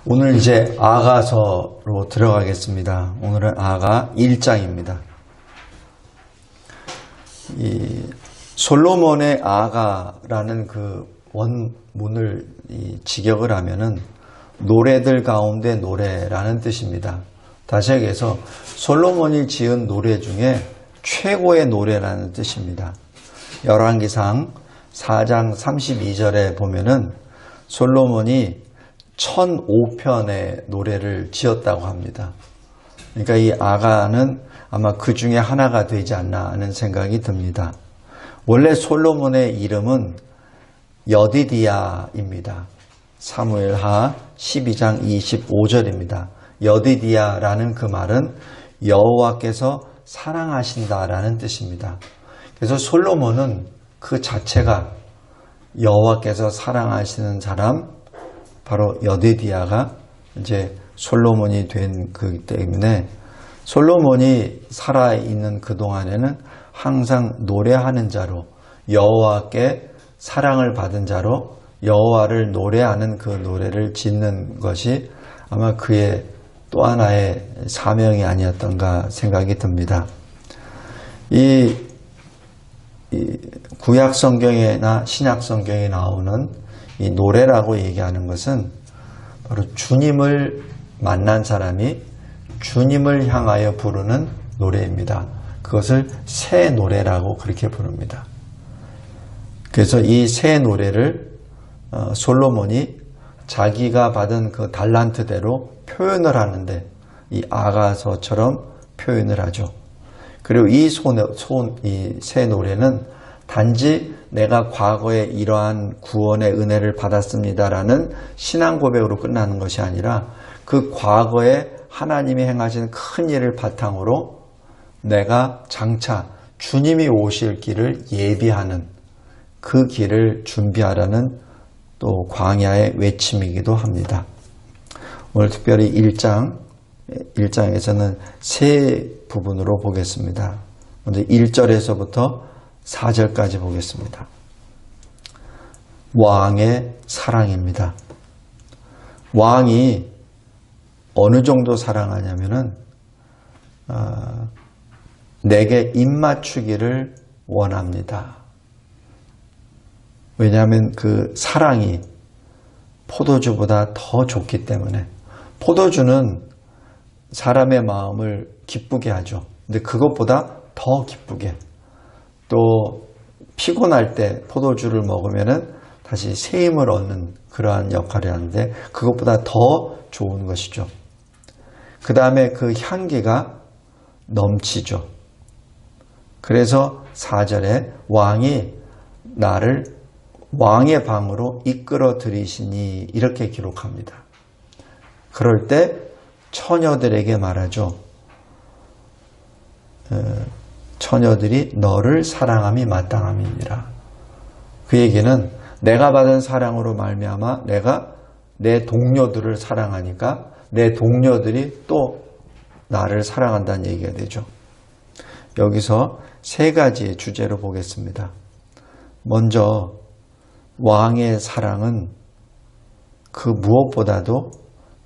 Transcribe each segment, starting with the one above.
오늘 이제 아가서로 들어가겠습니다. 오늘은 아가 1장입니다. 이 솔로몬의 아가라는 그 원문을 직역을 하면은 노래들 가운데 노래라는 뜻입니다. 다시 얘기해서 솔로몬이 지은 노래 중에 최고의 노래라는 뜻입니다. 열왕기상 4장 32절에 보면은 솔로몬이 1005편의 노래를 지었다고 합니다. 그러니까 이 아가는 아마 그 중에 하나가 되지 않나 하는 생각이 듭니다. 원래 솔로몬의 이름은 여디디야입니다. 사무엘하 12장 25절입니다. 여디디야라는 그 말은 여호와께서 사랑하신다라는 뜻입니다. 그래서 솔로몬은 그 자체가 여호와께서 사랑하시는 사람, 바로 여디디야가 이제 솔로몬이 된 거기 때문에 솔로몬이 살아있는 그동안에는 항상 노래하는 자로, 여호와께 사랑을 받은 자로 여호와를 노래하는 그 노래를 짓는 것이 아마 그의 또 하나의 사명이 아니었던가 생각이 듭니다. 이 구약 성경이나 신약 성경에 나오는 이 노래라고 얘기하는 것은 바로 주님을 만난 사람이 주님을 향하여 부르는 노래입니다. 그것을 새 노래라고 그렇게 부릅니다. 그래서 이 새 노래를 솔로몬이 자기가 받은 그 달란트대로 표현을 하는데 이 아가서처럼 표현을 하죠. 그리고 이 새 노래는 단지 내가 과거에 이러한 구원의 은혜를 받았습니다라는 신앙 고백으로 끝나는 것이 아니라 그 과거에 하나님이 행하신 큰 일을 바탕으로 내가 장차 주님이 오실 길을 예비하는 그 길을 준비하라는 또 광야의 외침이기도 합니다. 오늘 특별히 1장에서는 세 부분으로 보겠습니다. 먼저 1절에서부터 4절까지 보겠습니다. 왕의 사랑입니다. 왕이 어느 정도 사랑하냐면은 내게 입맞추기를 원합니다. 왜냐하면 그 사랑이 포도주보다 더 좋기 때문에. 포도주는 사람의 마음을 기쁘게 하죠. 근데 그것보다 더 기쁘게, 또 피곤할 때 포도주를 먹으면은 다시 새 힘을 얻는 그러한 역할을 하는데 그것보다 더 좋은 것이죠. 그 다음에 그 향기가 넘치죠. 그래서 4절에 왕이 나를 왕의 방으로 이끌어 들이시니 이렇게 기록합니다. 그럴 때 처녀들에게 말하죠. 처녀들이 너를 사랑함이 마땅함이니라. 그 얘기는 내가 받은 사랑으로 말미암아 내가 내 동료들을 사랑하니까 내 동료들이 또 나를 사랑한다는 얘기가 되죠. 여기서 세 가지의 주제로 보겠습니다. 먼저 왕의 사랑은 그 무엇보다도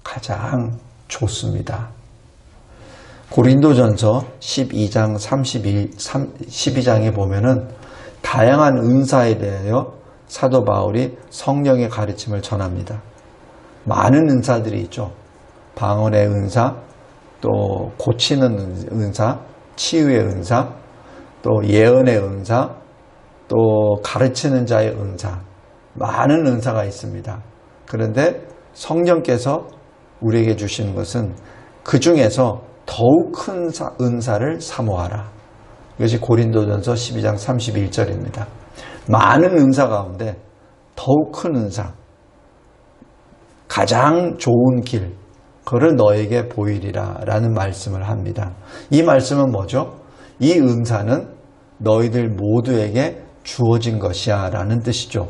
가장 좋습니다. 고린도전서 12장 12장에 보면은 다양한 은사에 대하여 사도 바울이 성령의 가르침을 전합니다. 많은 은사들이 있죠. 방언의 은사, 또 고치는 은사, 치유의 은사, 또 예언의 은사, 또 가르치는 자의 은사, 많은 은사가 있습니다. 그런데 성령께서 우리에게 주시는 것은 그 중에서 더욱 큰 은사를 사모하라. 이것이 고린도전서 12장 31절입니다. 많은 은사 가운데 더욱 큰 은사, 가장 좋은 길, 그를 너에게 보이리라 라는 말씀을 합니다. 이 말씀은 뭐죠? 이 은사는 너희들 모두에게 주어진 것이야 라는 뜻이죠.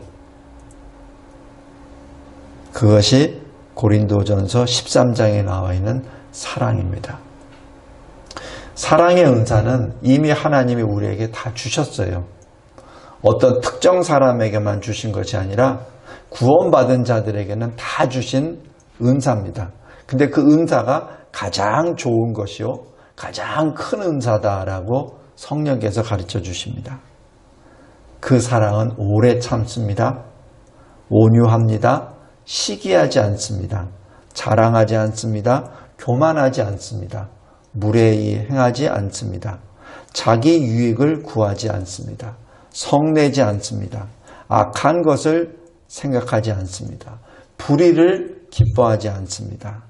그것이 고린도전서 13장에 나와 있는 사랑입니다. 사랑의 은사는 이미 하나님이 우리에게 다 주셨어요. 어떤 특정 사람에게만 주신 것이 아니라 구원받은 자들에게는 다 주신 은사입니다. 근데 그 은사가 가장 좋은 것이요, 가장 큰 은사다라고 성령께서 가르쳐 주십니다. 그 사랑은 오래 참습니다. 온유합니다. 시기하지 않습니다. 자랑하지 않습니다. 교만하지 않습니다. 무례히 행하지 않습니다. 자기 유익을 구하지 않습니다. 성내지 않습니다. 악한 것을 생각하지 않습니다. 불의를 기뻐하지 않습니다.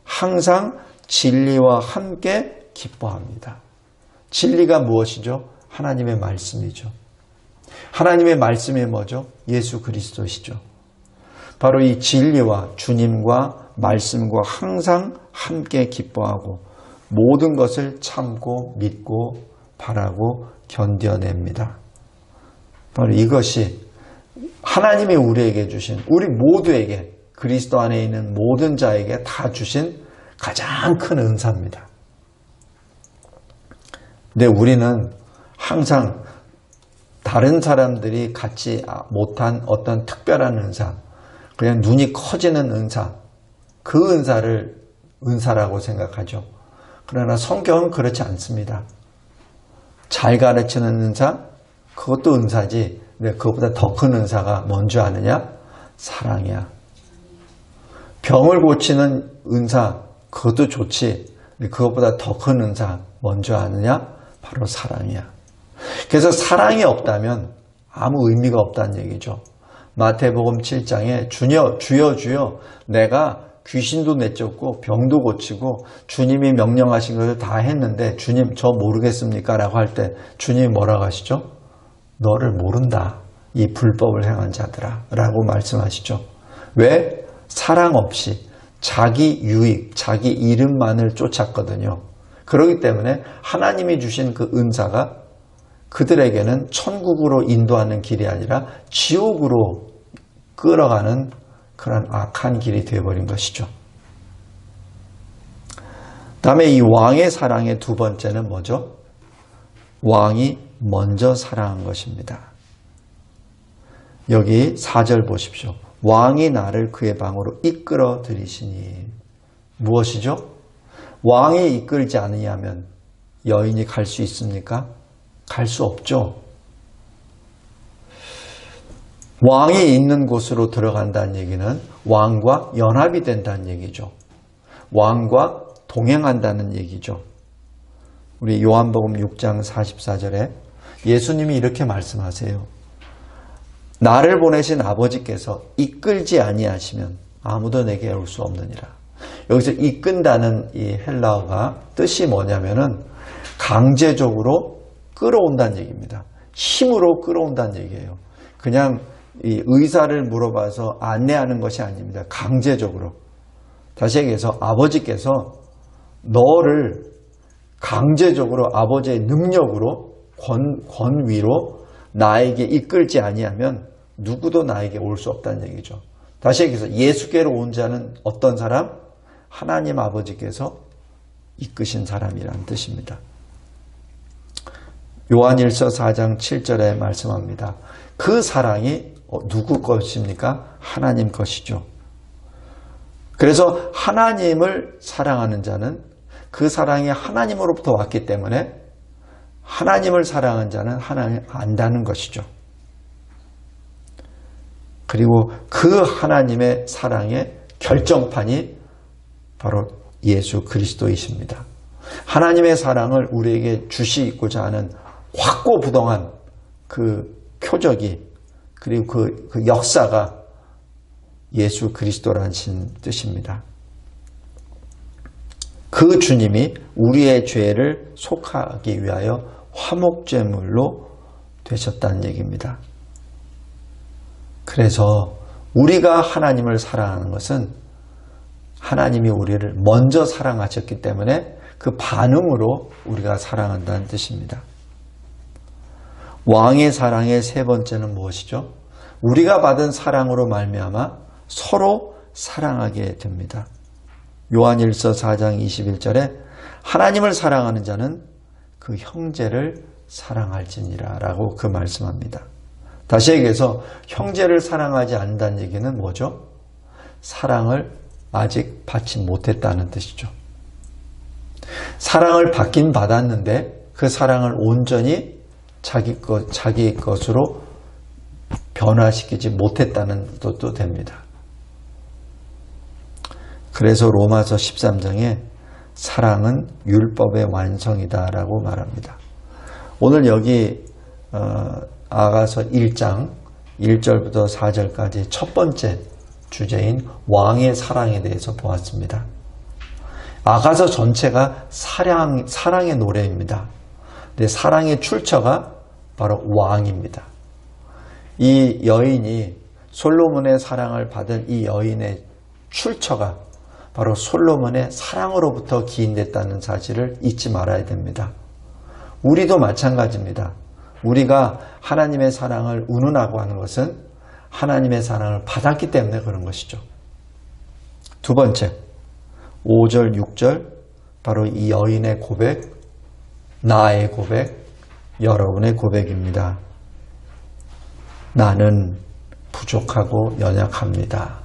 항상 진리와 함께 기뻐합니다. 진리가 무엇이죠? 하나님의 말씀이죠. 하나님의 말씀이 뭐죠? 예수 그리스도시죠. 바로 이 진리와 주님과 말씀과 항상 함께 기뻐하고 모든 것을 참고 믿고 바라고 견뎌냅니다. 바로 이것이 하나님이 우리에게 주신, 우리 모두에게, 그리스도 안에 있는 모든 자에게 다 주신 가장 큰 은사입니다. 근데 우리는 항상 다른 사람들이 갖지 못한 어떤 특별한 은사, 그냥 눈이 커지는 은사, 그 은사를 은사라고 생각하죠. 그러나 성경은 그렇지 않습니다. 잘 가르치는 은사, 그것도 은사지. 근데 그것보다 더 큰 은사가 뭔지 아느냐? 사랑이야. 병을 고치는 은사, 그것도 좋지. 근데 그것보다 더 큰 은사 뭔지 아느냐? 바로 사랑이야. 그래서 사랑이 없다면 아무 의미가 없다는 얘기죠. 마태복음 7장에 주여 내가 귀신도 내쫓고 병도 고치고 주님이 명령하신 것을 다 했는데 주님 저 모르겠습니까? 라고 할 때 주님이 뭐라고 하시죠? 너를 모른다. 이 불법을 행한 자들아. 라고 말씀하시죠. 왜? 사랑 없이 자기 유익, 자기 이름만을 쫓았거든요. 그렇기 때문에 하나님이 주신 그 은사가 그들에게는 천국으로 인도하는 길이 아니라 지옥으로 끌어가는 그런 악한 길이 되어버린 것이죠. 다음에 이 왕의 사랑의 두 번째는 뭐죠? 왕이 먼저 사랑한 것입니다. 여기 4절 보십시오. 왕이 나를 그의 방으로 이끌어 들이시니. 무엇이죠? 왕이 이끌지 않으냐면 여인이 갈 수 있습니까? 갈 수 없죠. 왕이 있는 곳으로 들어간다는 얘기는 왕과 연합이 된다는 얘기죠. 왕과 동행한다는 얘기죠. 우리 요한복음 6장 44절에 예수님이 이렇게 말씀하세요. 나를 보내신 아버지께서 이끌지 아니하시면 아무도 내게 올 수 없느니라. 여기서 이끈다는 이 헬라어가 뜻이 뭐냐면은 강제적으로 끌어온다는 얘기입니다. 힘으로 끌어온다는 얘기예요. 그냥 이 의사를 물어봐서 안내하는 것이 아닙니다. 강제적으로. 다시 얘기해서 아버지께서 너를 강제적으로 아버지의 능력으로 권위로 나에게 이끌지 아니하면 누구도 나에게 올 수 없다는 얘기죠. 다시 얘기해서 예수께로 온 자는 어떤 사람? 하나님 아버지께서 이끄신 사람이라는 뜻입니다. 요한일서 4장 7절에 말씀합니다. 그 사랑이 누구 것입니까? 하나님 것이죠. 그래서 하나님을 사랑하는 자는 그 사랑이 하나님으로부터 왔기 때문에 하나님을 사랑하는 자는 하나님을 안다는 것이죠. 그리고 그 하나님의 사랑의 결정판이 바로 예수 그리스도이십니다. 하나님의 사랑을 우리에게 주시고자 하는 확고부동한 그 표적이 그리고 그 역사가 예수 그리스도라는 뜻입니다. 그 주님이 우리의 죄를 속하기 위하여 화목제물로 되셨다는 얘기입니다. 그래서 우리가 하나님을 사랑하는 것은 하나님이 우리를 먼저 사랑하셨기 때문에 그 반응으로 우리가 사랑한다는 뜻입니다. 왕의 사랑의 세 번째는 무엇이죠? 우리가 받은 사랑으로 말미암아 서로 사랑하게 됩니다. 요한일서 4장 21절에 하나님을 사랑하는 자는 그 형제를 사랑할지니라 라고 그 말씀합니다. 다시 얘기해서 형제를 사랑하지 않는다는 얘기는 뭐죠? 사랑을 아직 받지 못했다는 뜻이죠. 사랑을 받긴 받았는데 그 사랑을 온전히 자기 것으로 변화시키지 못했다는 뜻도 됩니다. 그래서 로마서 13장에 사랑은 율법의 완성이다 라고 말합니다. 오늘 여기 아가서 1장 1절부터 4절까지 첫 번째 주제인 왕의 사랑에 대해서 보았습니다. 아가서 전체가 사랑의 노래입니다. 근데 사랑의 출처가 바로 왕입니다. 이 여인이 솔로몬의 사랑을 받은 이 여인의 출처가 바로 솔로몬의 사랑으로부터 기인됐다는 사실을 잊지 말아야 됩니다. 우리도 마찬가지입니다. 우리가 하나님의 사랑을 운운하고 하는 것은 하나님의 사랑을 받았기 때문에 그런 것이죠. 두 번째, 5절, 6절, 바로 이 여인의 고백, 나의 고백, 여러분의 고백입니다. 나는 부족하고 연약합니다.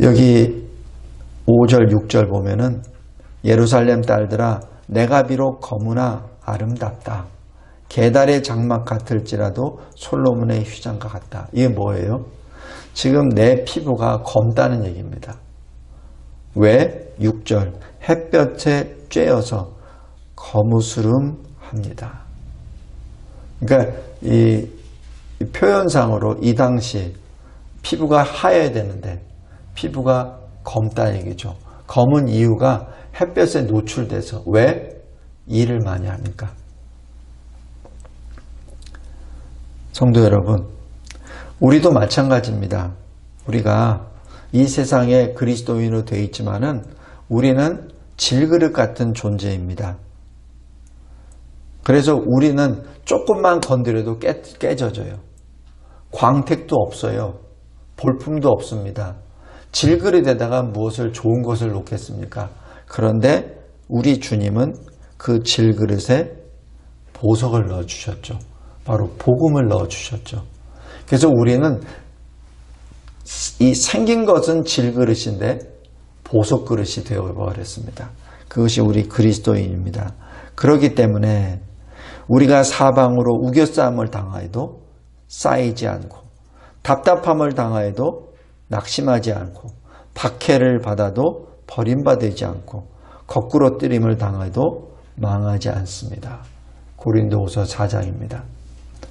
여기 5절, 6절 보면은 예루살렘 딸들아 내가 비록 거무나 아름답다. 계달의 장막 같을지라도 솔로몬의 휘장과 같다. 이게 뭐예요? 지금 내 피부가 검다는 얘기입니다. 왜? 6절 햇볕에 쬐어서 거무스름합니다. 그러니까 이 표현상으로 이 당시 피부가 하얘야 되는데 피부가 검다는 얘기죠. 검은 이유가 햇볕에 노출돼서. 왜? 일을 많이 하니까. 성도 여러분, 우리도 마찬가지입니다. 우리가 이 세상에 그리스도인으로 되어 있지만은 우리는 질그릇 같은 존재입니다. 그래서 우리는 조금만 건드려도 깨져져요. 광택도 없어요. 볼품도 없습니다. 질그릇에다가 무엇을 좋은 것을 놓겠습니까? 그런데 우리 주님은 그 질그릇에 보석을 넣어주셨죠. 바로 복음을 넣어주셨죠. 그래서 우리는 이 생긴 것은 질그릇인데 보석그릇이 되어버렸습니다. 그것이 우리 그리스도인입니다. 그렇기 때문에 우리가 사방으로 우겨싸움을 당하여도 쌓이지 않고 답답함을 당하여도 낙심하지 않고 박해를 받아도 버림받지 않고 거꾸로 뜨림을 당해도 망하지 않습니다. 고린도후서 4장입니다.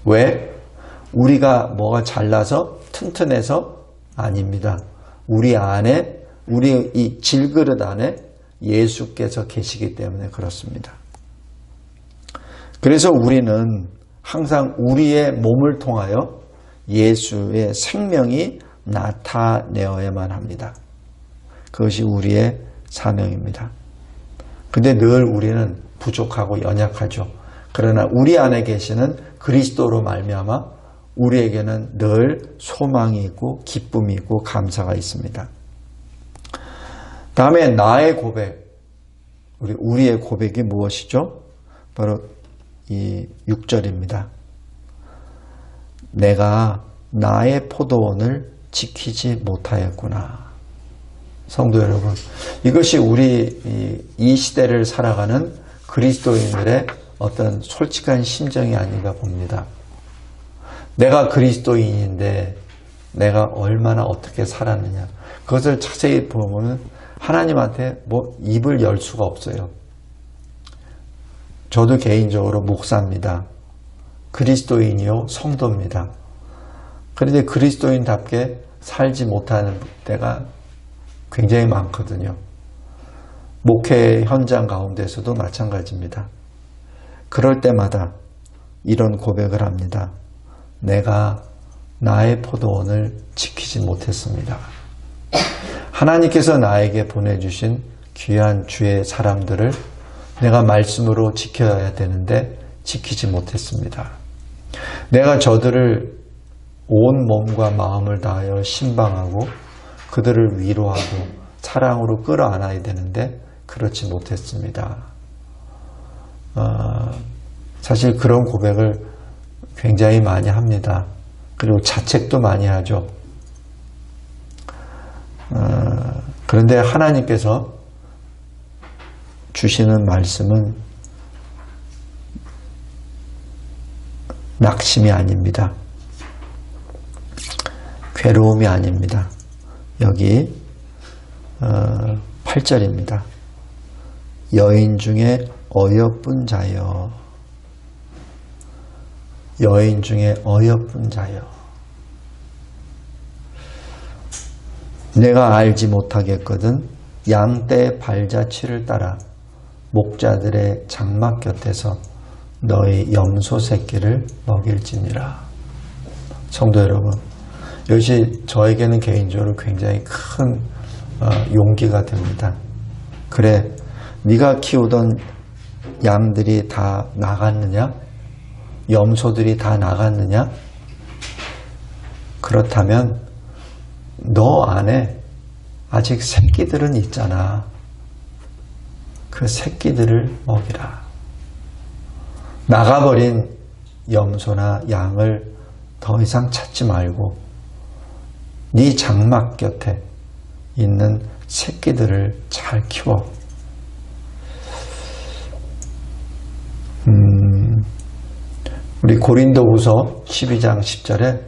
왜? 우리가 뭐가 잘나서 튼튼해서 아닙니다. 우리 안에 우리 이 질그릇 안에 예수께서 계시기 때문에 그렇습니다. 그래서 우리는 항상 우리의 몸을 통하여 예수의 생명이 나타내어야만 합니다. 그것이 우리의 사명입니다. 근데 늘 우리는 부족하고 연약하죠. 그러나 우리 안에 계시는 그리스도로 말미암아 우리에게는 늘 소망이 있고 기쁨이 있고 감사가 있습니다. 다음에 나의 고백, 우리의 고백이 무엇이죠? 바로 이 6절입니다. 내가 나의 포도원을 지키지 못하였구나. 성도 여러분, 이것이 우리 이 시대를 살아가는 그리스도인들의 어떤 솔직한 심정이 아닌가 봅니다. 내가 그리스도인인데 내가 얼마나 어떻게 살았느냐. 그것을 자세히 보면 하나님한테 입을 열 수가 없어요. 저도 개인적으로 목사입니다. 그리스도인이요 성도입니다. 그런데 그리스도인답게 살지 못하는 때가 굉장히 많거든요. 목회 현장 가운데서도 마찬가지입니다. 그럴 때마다 이런 고백을 합니다. 내가 나의 포도원을 지키지 못했습니다. 하나님께서 나에게 보내주신 귀한 주의 사람들을 내가 말씀으로 지켜야 되는데 지키지 못했습니다. 내가 저들을 온 몸과 마음을 다하여 신방하고 그들을 위로하고 사랑으로 끌어안아야 되는데 그렇지 못했습니다. 사실 그런 고백을 굉장히 많이 합니다. 그리고 자책도 많이 하죠. 그런데 하나님께서 주시는 말씀은 낙심이 아닙니다. 괴로움이 아닙니다. 여기 8절입니다. 여인 중에 어여쁜 자여, 여인 중에 어여쁜 자여, 내가 알지 못하겠거든 양떼의 발자취를 따라 목자들의 장막 곁에서 너희 염소 새끼를 먹일지니라. 성도 여러분, 이것이 저에게는 개인적으로 굉장히 큰 용기가 됩니다. 그래, 네가 키우던 양들이 다 나갔느냐? 염소들이 다 나갔느냐? 그렇다면 너 안에 아직 새끼들은 있잖아. 그 새끼들을 먹이라. 나가버린 염소나 양을 더 이상 찾지 말고 네 장막 곁에 있는 새끼들을 잘 키워. 우리 고린도후서 12장 10절에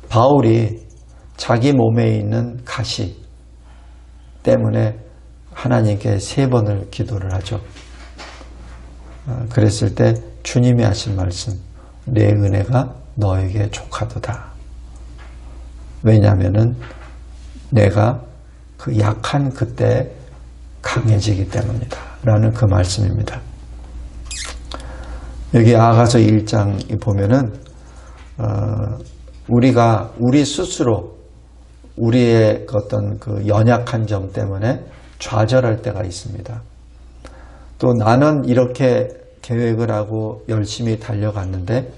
바울이 자기 몸에 있는 가시 때문에 하나님께 3번을 기도를 하죠. 그랬을 때 주님이 하신 말씀, 내 은혜가 너에게 족하도다. 왜냐하면은 내가 그 약한 그때 강해지기 때문이다 라는 그 말씀입니다. 여기 아가서 1장 보면은 우리가 우리 스스로 우리의 어떤 그 연약한 점 때문에 좌절할 때가 있습니다. 또 나는 이렇게 계획을 하고 열심히 달려갔는데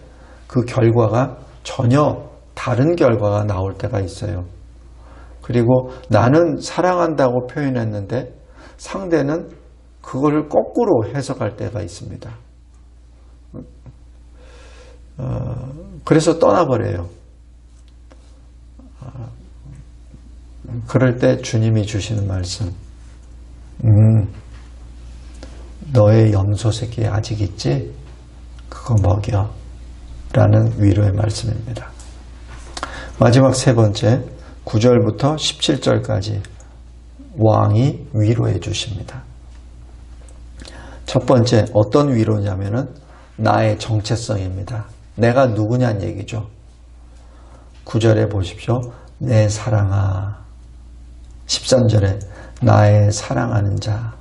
그 결과가 전혀 다른 결과가 나올 때가 있어요. 그리고 나는 사랑한다고 표현했는데 상대는 그거를 거꾸로 해석할 때가 있습니다. 그래서 떠나버려요. 그럴 때 주님이 주시는 말씀, 너의 염소 새끼 아직 있지? 그거 먹여 라는 위로의 말씀입니다. 마지막 3번째 9절부터 17절까지 왕이 위로해 주십니다. 첫 번째 어떤 위로냐면은 나의 정체성입니다. 내가 누구냐는 얘기죠. 9절에 보십시오. 내 사랑아. 13절에 나의 사랑하는 자.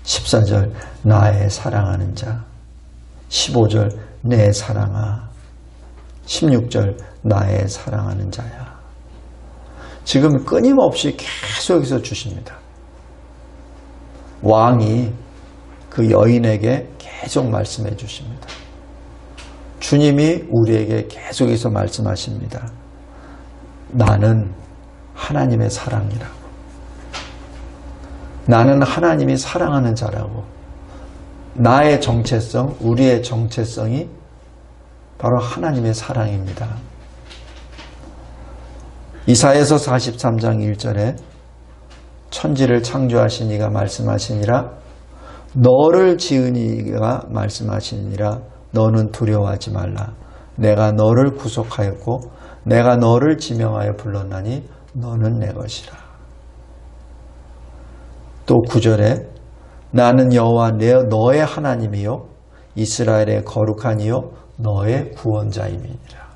14절 나의 사랑하는 자. 15절 내 사랑아. 16절 나의 사랑하는 자야. 지금 끊임없이 계속해서 주십니다. 왕이 그 여인에게 계속 말씀해 주십니다. 주님이 우리에게 계속해서 말씀하십니다. 나는 하나님의 사랑이라고. 나는 하나님이 사랑하는 자라고. 나의 정체성, 우리의 정체성이 바로 하나님의 사랑입니다. 이사야서 43장 1절에 천지를 창조하신 이가 말씀하시니라 너를 지은 이가 말씀하시니라 너는 두려워하지 말라. 내가 너를 구속하였고 내가 너를 지명하여 불렀나니 너는 내 것이라. 또 9절에 나는 여호와 너의 하나님이요 이스라엘의 거룩한 이요 너의 구원자임이니라.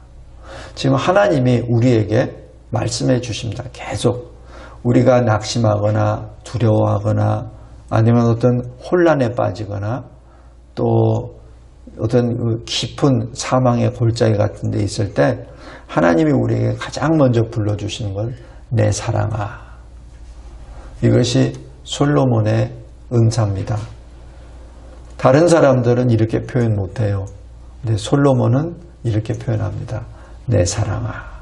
지금 하나님이 우리에게 말씀해 주십니다. 계속 우리가 낙심하거나 두려워하거나 아니면 어떤 혼란에 빠지거나 또 어떤 깊은 사망의 골짜기 같은 데 있을 때 하나님이 우리에게 가장 먼저 불러주시는 건 내 사랑아. 이것이 솔로몬의 은사입니다. 다른 사람들은 이렇게 표현 못해요. 근데 솔로몬은 이렇게 표현합니다. 내 사랑아.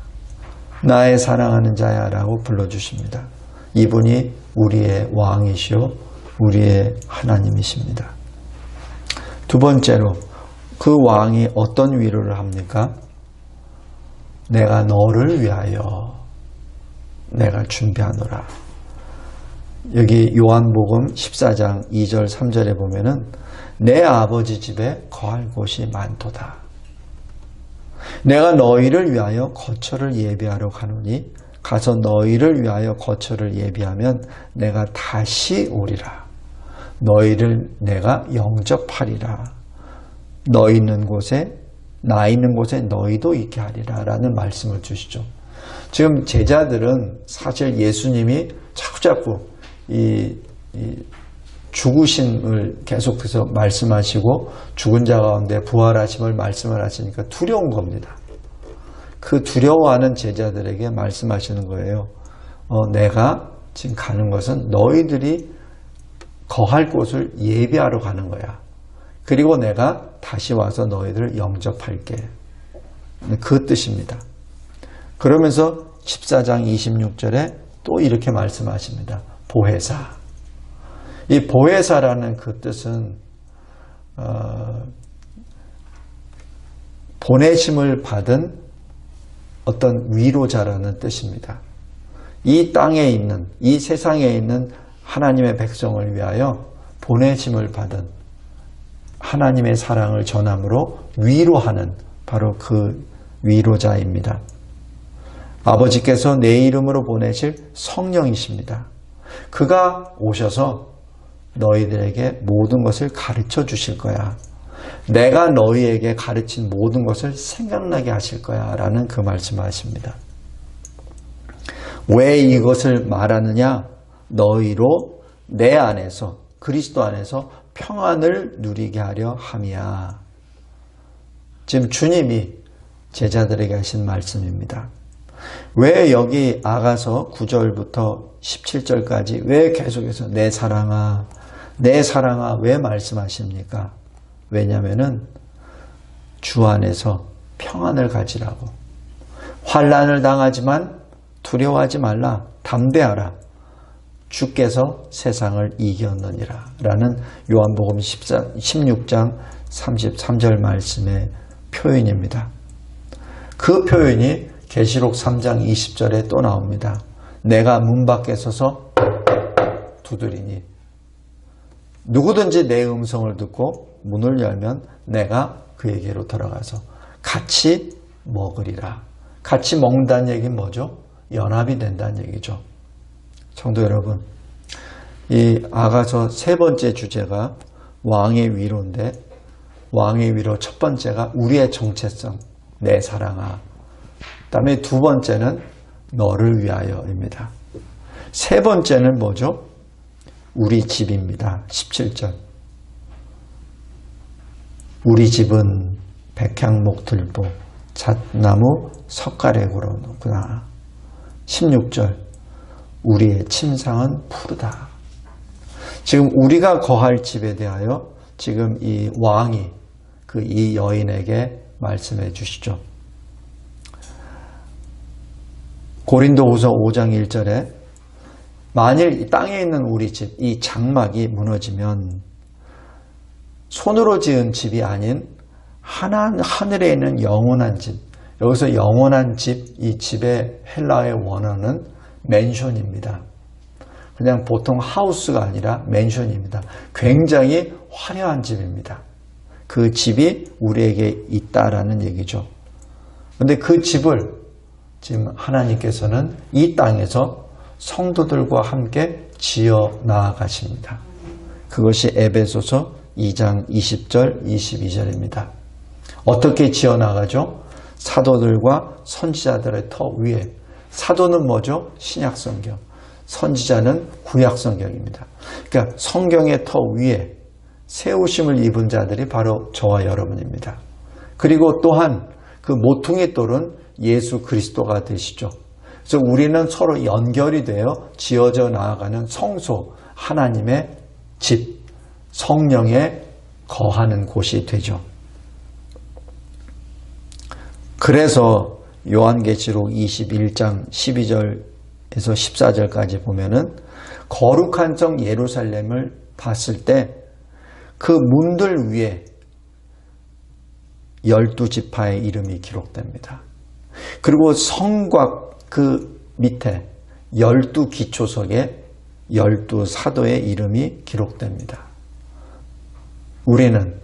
나의 사랑하는 자야 라고 불러주십니다. 이분이 우리의 왕이시오 우리의 하나님이십니다. 두 번째로 그 왕이 어떤 위로를 합니까? 내가 너를 위하여 내가 준비하노라. 여기 요한복음 14장 2절 3절에 보면은 내 아버지 집에 거할 곳이 많도다. 내가 너희를 위하여 거처를 예비하러 가노니 가서 너희를 위하여 거처를 예비하면 내가 다시 오리라. 너희를 내가 영접하리라. 너희 있는 곳에 나 있는 곳에 너희도 있게 하리라 라는 말씀을 주시죠. 지금 제자들은 사실 예수님이 자꾸자꾸 이 죽으심을 계속해서 말씀하시고 죽은 자 가운데 부활하심을 말씀을 하시니까 두려운 겁니다. 그 두려워하는 제자들에게 말씀하시는 거예요. 내가 지금 가는 것은 너희들이 거할 곳을 예비하러 가는 거야. 그리고 내가 다시 와서 너희들을 영접할게. 그 뜻입니다. 그러면서 14장 26절에 또 이렇게 말씀하십니다. 보혜사. 이 보혜사라는 그 뜻은 보내심을 받은 어떤 위로자라는 뜻입니다. 이 땅에 있는, 이 세상에 있는 하나님의 백성을 위하여 보내심을 받은 하나님의 사랑을 전함으로 위로하는 바로 그 위로자입니다. 아버지께서 내 이름으로 보내실 성령이십니다. 그가 오셔서 너희들에게 모든 것을 가르쳐 주실 거야. 내가 너희에게 가르친 모든 것을 생각나게 하실 거야 라는 그 말씀을 하십니다. 왜 이것을 말하느냐? 너희로 내 안에서 그리스도 안에서 평안을 누리게 하려 함이야. 지금 주님이 제자들에게 하신 말씀입니다. 왜 여기 아가서 9절부터 17절까지 왜 계속해서 내 사랑아 내 사랑아 왜 말씀하십니까? 왜냐하면 주 안에서 평안을 가지라고. 환난을 당하지만 두려워하지 말라. 담대하라. 주께서 세상을 이겼느니라 라는 요한복음 16장 33절 말씀의 표현입니다. 그 표현이 계시록 3장 20절에 또 나옵니다. 내가 문 밖에 서서 두드리니 누구든지 내 음성을 듣고 문을 열면 내가 그에게로 들어가서 같이 먹으리라. 같이 먹는다는 얘기는 뭐죠? 연합이 된다는 얘기죠. 성도 여러분, 이 아가서 세 번째 주제가 왕의 위로인데 왕의 위로 첫 번째가 우리의 정체성, 내 사랑아. 그다음에 두 번째는 너를 위하여입니다. 세 번째는 뭐죠? 우리 집입니다. 17절. 우리 집은 백향목 들보 잣나무 석가래구로구나. 16절. 우리의 침상은 푸르다. 지금 우리가 거할 집에 대하여 지금 이 왕이 이 여인에게 말씀해 주시죠. 고린도후서 5장 1절에 만일 이 땅에 있는 우리 집, 이 장막이 무너지면 손으로 지은 집이 아닌 하늘에 있는 영원한 집, 여기서 영원한 집, 이 집의 헬라어의 원어는 맨션입니다. 그냥 보통 하우스가 아니라 맨션입니다. 굉장히 화려한 집입니다. 그 집이 우리에게 있다라는 얘기죠. 그런데 그 집을 지금 하나님께서는 이 땅에서 성도들과 함께 지어 나아가십니다. 그것이 에베소서 2장 20절, 22절입니다. 어떻게 지어 나가죠? 사도들과 선지자들의 터 위에. 사도는 뭐죠? 신약성경. 선지자는 구약성경입니다. 그러니까 성경의 터 위에 세우심을 입은 자들이 바로 저와 여러분입니다. 그리고 또한 그 모퉁이 돌은 예수 그리스도가 되시죠. 그래서 우리는 서로 연결이 되어 지어져 나아가는 성소, 하나님의 집, 성령에 거하는 곳이 되죠. 그래서 요한계시록 21장 12절에서 14절까지 보면은 거룩한 성 예루살렘을 봤을 때 그 문들 위에 12지파의 이름이 기록됩니다. 그리고 성곽 그 밑에 12기초석에 12사도의 이름이 기록됩니다. 우리는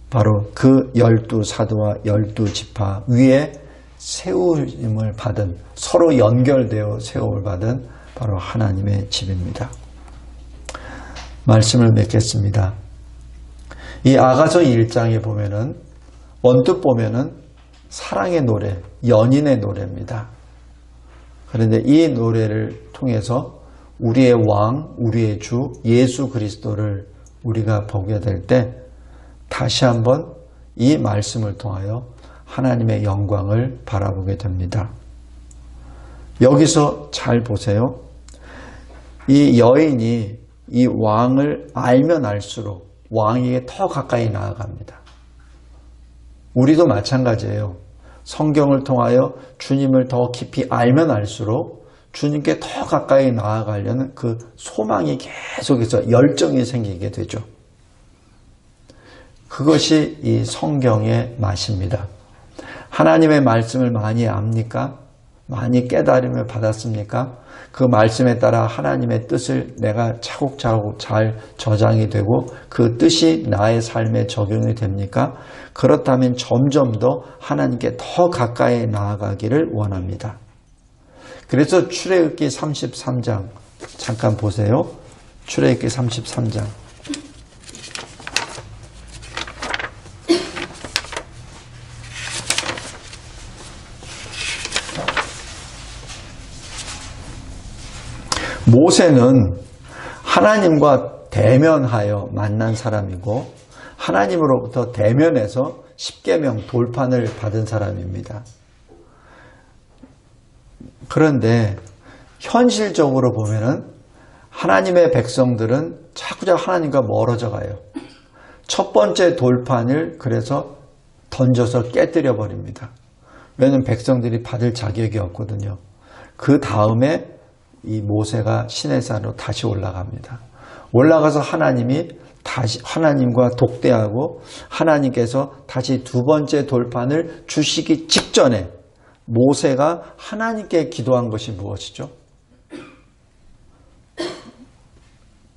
바로 그 12사도와 12지파 위에 세움을 받은, 서로 연결되어 세움을 받은 바로 하나님의 집입니다. 말씀을 맺겠습니다. 이 아가서 1장에 보면은 언뜻 보면은 사랑의 노래, 연인의 노래입니다. 그런데 이 노래를 통해서 우리의 왕, 우리의 주 예수 그리스도를 우리가 보게 될 때 다시 한번 이 말씀을 통하여 하나님의 영광을 바라보게 됩니다. 여기서 잘 보세요. 이 여인이 이 왕을 알면 알수록 왕에게 더 가까이 나아갑니다. 우리도 마찬가지예요. 성경을 통하여 주님을 더 깊이 알면 알수록 주님께 더 가까이 나아가려는 그 소망이 계속해서 열정이 생기게 되죠. 그것이 이 성경의 맛입니다. 하나님의 말씀을 많이 압니까? 많이 깨달음을 받았습니까? 그 말씀에 따라 하나님의 뜻을 내가 차곡차곡 잘 저장이 되고 그 뜻이 나의 삶에 적용이 됩니까? 그렇다면 점점 더 하나님께 더 가까이 나아가기를 원합니다. 그래서 출애굽기 33장 잠깐 보세요. 출애굽기 33장. 모세는 하나님과 대면하여 만난 사람이고 하나님으로부터 대면해서 십계명 돌판을 받은 사람입니다. 그런데 현실적으로 보면은 하나님의 백성들은 자꾸자꾸 하나님과 멀어져 가요. 첫 번째 돌판을 그래서 던져서 깨뜨려 버립니다. 왜냐하면 백성들이 받을 자격이 없거든요. 그 다음에 이 모세가 시내산으로 다시 올라갑니다. 올라가서 하나님이 다시 하나님과 독대하고 하나님께서 다시 두 번째 돌판을 주시기 직전에 모세가 하나님께 기도한 것이 무엇이죠?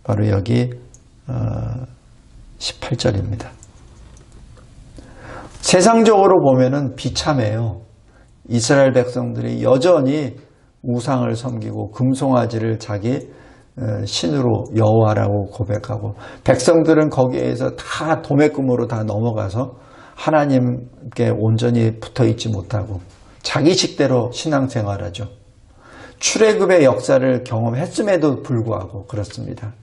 바로 여기 18절입니다. 세상적으로 보면은 비참해요. 이스라엘 백성들이 여전히 우상을 섬기고 금송아지를 자기 신으로 여호와라고 고백하고 백성들은 거기에서 다 도매금으로 다 넘어가서 하나님께 온전히 붙어있지 못하고 자기식대로 신앙생활하죠. 출애굽의 역사를 경험했음에도 불구하고 그렇습니다.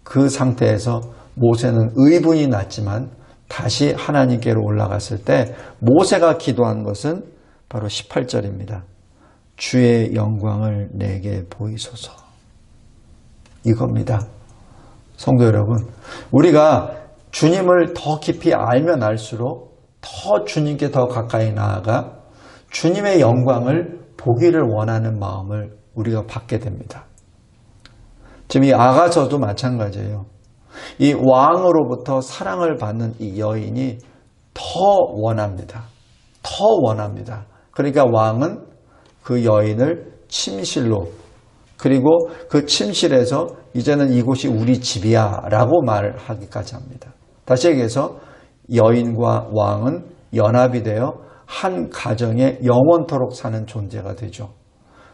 그 상태에서 모세는 의분이 났지만 다시 하나님께로 올라갔을 때 모세가 기도한 것은 바로 18절입니다. 주의 영광을 내게 보이소서. 이겁니다. 성도 여러분, 우리가 주님을 더 깊이 알면 알수록 더 주님께 더 가까이 나아가 주님의 영광을 보기를 원하는 마음을 우리가 받게 됩니다. 지금 이 아가서도 마찬가지예요. 이 왕으로부터 사랑을 받는 이 여인이 더 원합니다. 더 원합니다. 그러니까 왕은 그 여인을 침실로, 그리고 그 침실에서 이제는 이곳이 우리 집이야 라고 말하기까지 합니다. 다시 얘기해서 여인과 왕은 연합이 되어 한 가정에 영원토록 사는 존재가 되죠.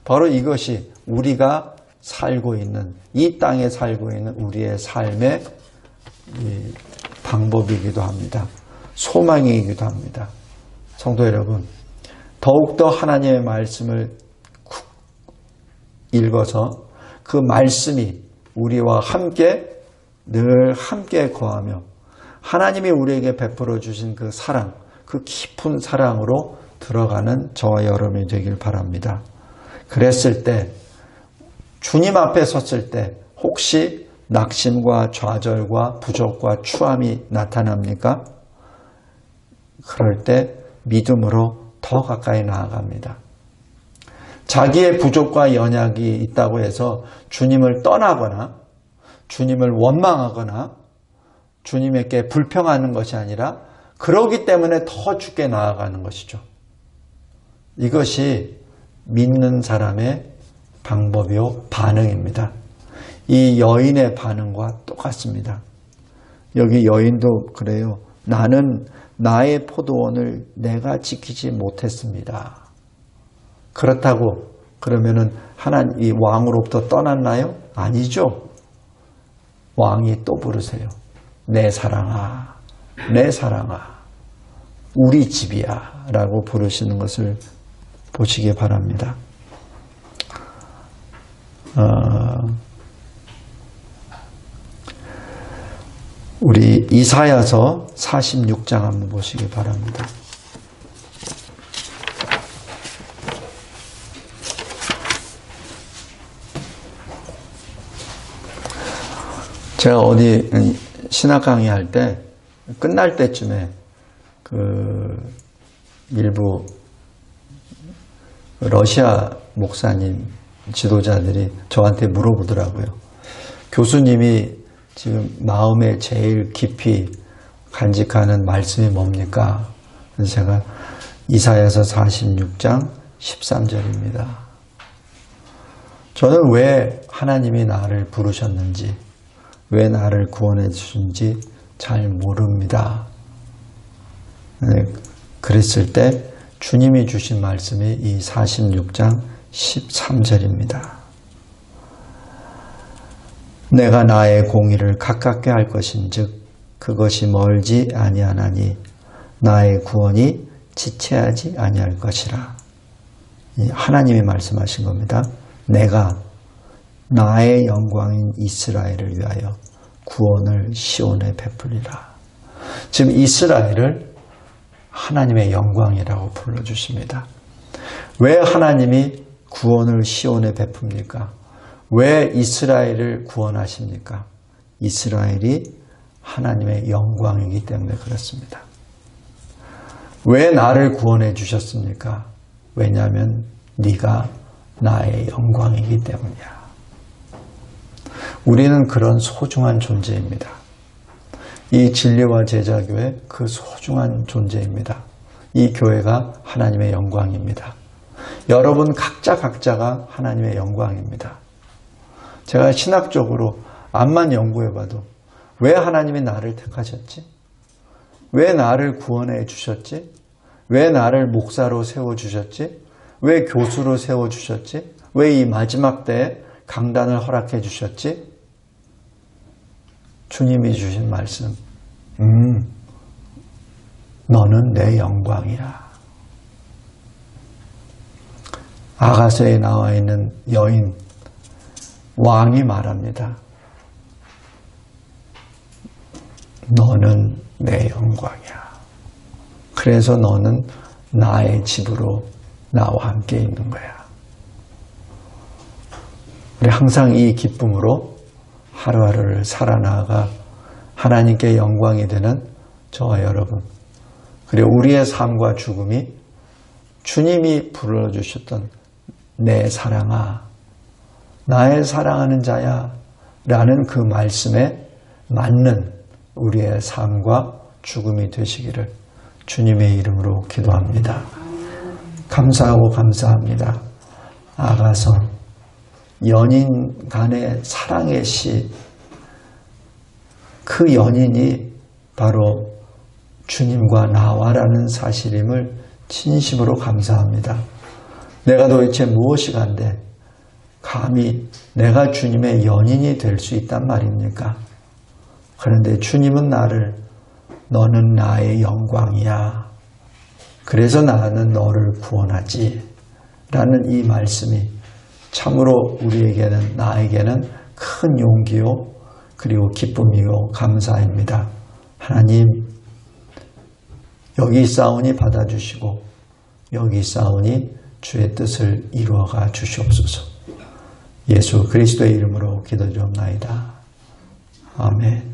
바로 이것이 우리가 살고 있는, 이 땅에 살고 있는 우리의 삶의 방법이기도 합니다. 소망이기도 합니다. 성도 여러분, 더욱더 하나님의 말씀을 읽어서 그 말씀이 우리와 함께 늘 함께 거하며 하나님이 우리에게 베풀어 주신 그 사랑, 그 깊은 사랑으로 들어가는 저와 여러분이 되길 바랍니다. 그랬을 때, 주님 앞에 섰을 때 혹시 낙심과 좌절과 부족과 추함이 나타납니까? 그럴 때 믿음으로 더 가까이 나아갑니다. 자기의 부족과 연약이 있다고 해서 주님을 떠나거나 주님을 원망하거나 주님에게 불평하는 것이 아니라 그러기 때문에 더 주께 나아가는 것이죠. 이것이 믿는 사람의 방법이요, 반응입니다. 이 여인의 반응과 똑같습니다. 여기 여인도 그래요. 나는 나의 포도원을 내가 지키지 못했습니다. 그렇다고 그러면은 하나님 이 왕으로부터 떠났나요? 아니죠. 왕이 또 부르세요. 내 사랑아, 내 사랑아, 우리 집이야 라고 부르시는 것을 보시기 바랍니다. 우리 이사야서 46장 한번 보시기 바랍니다. 제가 어디 신학 강의할 때 끝날 때쯤에 그 일부 러시아 목사님 지도자들이 저한테 물어보더라고요. 교수님이 지금 마음에 제일 깊이 간직하는 말씀이 뭡니까? 그래서 제가 이사야서 46장 13절입니다. 저는 왜 하나님이 나를 부르셨는지, 왜 나를 구원해 주신지 잘 모릅니다. 그랬을 때 주님이 주신 말씀이 이 46장 13절입니다. 내가 나의 공의를 가깝게 할 것인즉 그것이 멀지 아니하나니 나의 구원이 지체하지 아니할 것이라. 하나님이 말씀하신 겁니다. 내가 나의 영광인 이스라엘을 위하여 구원을 시온에 베풀리라. 지금 이스라엘을 하나님의 영광이라고 불러주십니다. 왜 하나님이 구원을 시온에 베풉니까? 왜 이스라엘을 구원하십니까? 이스라엘이 하나님의 영광이기 때문에 그렇습니다. 왜 나를 구원해 주셨습니까? 왜냐하면 네가 나의 영광이기 때문이야. 우리는 그런 소중한 존재입니다. 이 진리와 제자교회 그 소중한 존재입니다. 이 교회가 하나님의 영광입니다. 여러분 각자가 하나님의 영광입니다. 제가 신학적으로 암만 연구해봐도 왜 하나님이 나를 택하셨지? 왜 나를 구원해 주셨지? 왜 나를 목사로 세워주셨지? 왜 교수로 세워주셨지? 왜 이 마지막 때에 강단을 허락해 주셨지? 주님이 주신 말씀, 너는 내 영광이야. 아가서에 나와 있는 여인, 왕이 말합니다. 너는 내 영광이야. 그래서 너는 나의 집으로 나와 함께 있는 거야. 우리 항상 이 기쁨으로 하루하루를 살아나가 하나님께 영광이 되는 저와 여러분, 그리고 우리의 삶과 죽음이 주님이 불러주셨던 내 사랑아, 나의 사랑하는 자야 라는 그 말씀에 맞는 우리의 삶과 죽음이 되시기를 주님의 이름으로 기도합니다. 감사하고 감사합니다. 아가서 연인 간의 사랑의 시, 그 연인이 바로 주님과 나와라는 사실임을 진심으로 감사합니다. 내가 도대체 무엇이 간데 감히 내가 주님의 연인이 될 수 있단 말입니까? 그런데 주님은 나를 너는 나의 영광이야. 그래서 나는 너를 구원하지. 라는 이 말씀이 참으로 우리에게는, 나에게는 큰 용기요, 그리고 기쁨이요, 감사입니다. 하나님, 여기 있사오니 받아주시고 여기 있사오니 주의 뜻을 이루어가 주시옵소서. 예수 그리스도의 이름으로 기도드리옵나이다. 아멘.